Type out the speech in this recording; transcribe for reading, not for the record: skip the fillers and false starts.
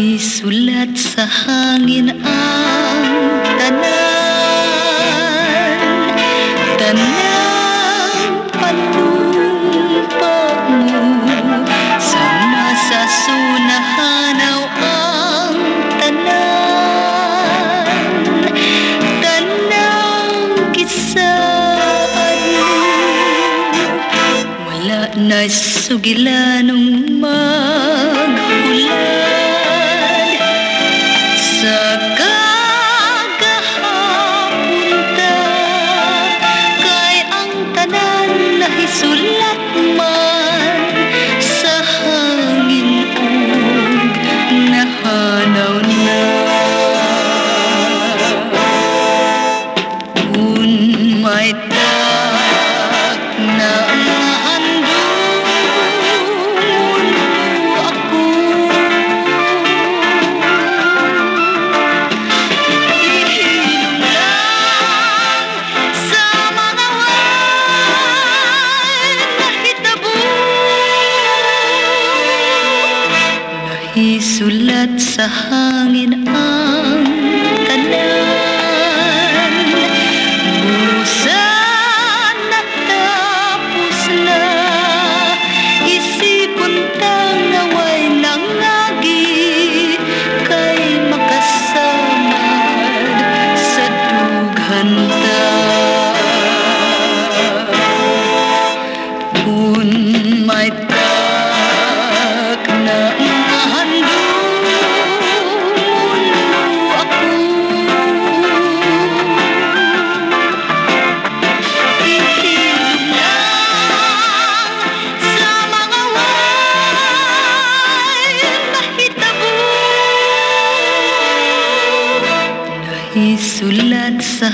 Isulat sa hangin ang tanang panumpa mo. Sama sa sunahanaw ang tanang kisaan mo. Wala na sugilanong maghulan sa kagahapunta, kay ang tanan na isulat man sa hangin ug nahanaw na. Kung may tak na isulat sa hangin ang tanan. Busan natapos na, isipon tang naway nangagi, kay makasamad sa dughan ta. Kung may tak na isulat sa